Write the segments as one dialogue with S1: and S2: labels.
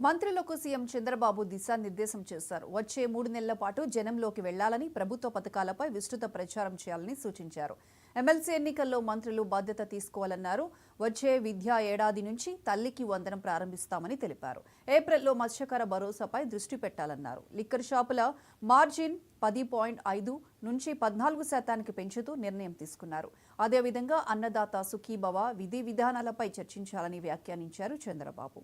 S1: మంత్రులకు సీఎం చంద్రబాబు దిశానిర్దేశం చేశారు. వచ్చే 3 నెలల పాటు జనంలోకి వెళ్లాలని, ప్రభుత్వ పథకాలపై విస్తృత ప్రచారం చేయాలని సూచించారు. ఎమ్మెల్సీ ఎన్నికల్లో మంత్రులు బాధ్యత తీసుకోవాలన్నారు. వచ్చే విద్యా ఏడాది నుంచి తల్లికి వందనం ప్రారంభిస్తామని తెలిపారు. ఏప్రిల్లో మత్స్యకార భరోసాపై దృష్టి పెట్టాలన్నారు. లిక్కర్ షాపుల మార్జిన్ 10.5 నుంచి 14% పెంచుతూ నిర్ణయం తీసుకున్నారు. అదేవిధంగా అన్నదాత సుఖీభవ విధి విధానాలపై చర్చించాలని వ్యాఖ్యానించారు చంద్రబాబు.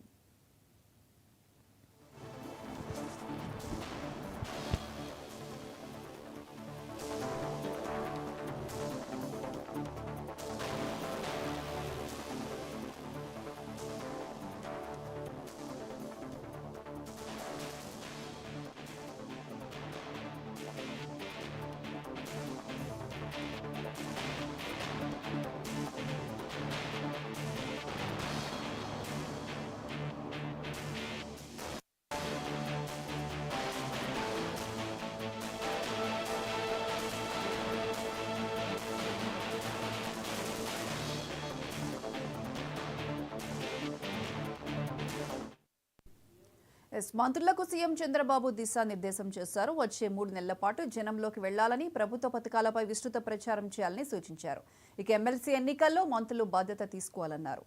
S1: మంత్రులకు సీఎం చంద్రబాబు దిశానిర్దేశం చేశారు. వచ్చే 3 నెలల పాటు జనంలోకి వెళ్లాలని, ప్రభుత్వ పథకాలపై విస్తృత ప్రచారం చేయాలని సూచించారు. ఇక ఎమ్మెల్సీ ఎన్నికల్లో మంత్రులు బాధ్యత తీసుకోవాలన్నారు.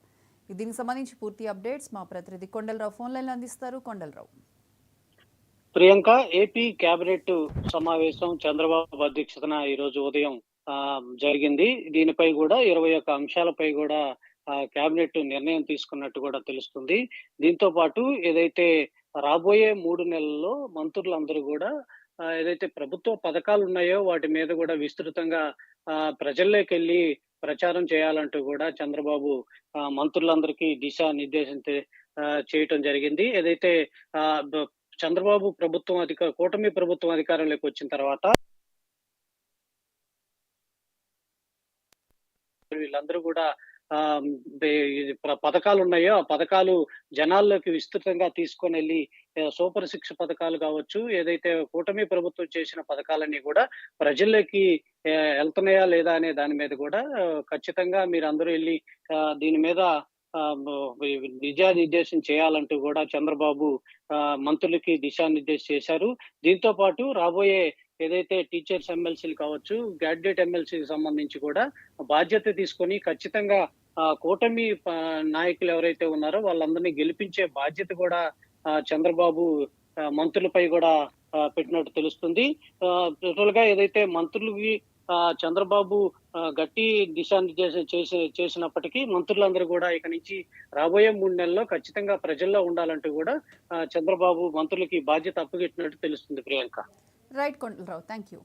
S1: దీనికి సంబంధించి పూర్తి అప్డేట్స్ మా ప్రతినిధి కొండలరావు ఫోన్ లైన్ అందిస్తారు. కొండలరావు.
S2: ప్రియాంక, ఏపీ కేబినెట్ సమావేశం చంద్రబాబు అధ్యక్షతన ఈ రోజు ఉదయం జరిగింది. దీనిపై కూడా 21 అంశాలపై కూడా కేబినెట్ నిర్ణయం తీసుకున్నట్టు కూడా తెలుస్తుంది. దీంతో పాటు ఏదైతే రాబోయే 3 నెలల్లో మంత్రులందరూ కూడా ఏదైతే ప్రభుత్వ పథకాలు ఉన్నాయో వాటి మీద కూడా విస్తృతంగా ప్రజల్లోకి వెళ్ళి ప్రచారం చేయాలంటూ కూడా చంద్రబాబు మంత్రులందరికీ దిశానిర్దేశం చేయటం జరిగింది. ఏదైతే చంద్రబాబు ప్రభుత్వం కూటమి ప్రభుత్వం అధికారంలోకి వచ్చిన తర్వాత వీళ్ళందరూ కూడా పథకాలు ఉన్నాయో ఆ పథకాలు జనాల్లోకి విస్తృతంగా తీసుకొని వెళ్ళి సూపర్ శిక్ష పథకాలు కావచ్చు, ఏదైతే కూటమి ప్రభుత్వం చేసిన పథకాలన్నీ కూడా ప్రజల్లోకి వెళ్తున్నాయా లేదా అనే దాని మీద కూడా ఖచ్చితంగా మీరు అందరూ వెళ్ళి దీని మీద దిశానిర్దేశం చేయాలంటూ కూడా చంద్రబాబు మంత్రులకి దిశానిర్దేశం చేశారు. దీంతో పాటు రాబోయే ఏదైతే టీచర్స్ ఎమ్మెల్సీలు కావచ్చు, గ్రాడ్యుయేట్ ఎమ్మెల్సీకి సంబంధించి కూడా బాధ్యత తీసుకొని ఖచ్చితంగా కూటమి నాయకులు ఎవరైతే ఉన్నారో వాళ్ళందరినీ గెలిపించే బాధ్యత కూడా చంద్రబాబు మంత్రులపై కూడా పెట్టినట్టు తెలుస్తుంది. టోటల్ గా ఏదైతే మంత్రులకి చంద్రబాబు గట్టి దిశానిర్దేశం చేసినప్పటికీ మంత్రులందరూ కూడా ఇక నుంచి రాబోయే 3 నెలల్లో ఖచ్చితంగా ప్రజల్లో ఉండాలంటూ కూడా చంద్రబాబు మంత్రులకి బాధ్యత అప్పగించినట్టు తెలుస్తుంది. Priyanka.
S1: Right Kondalarao, thank you.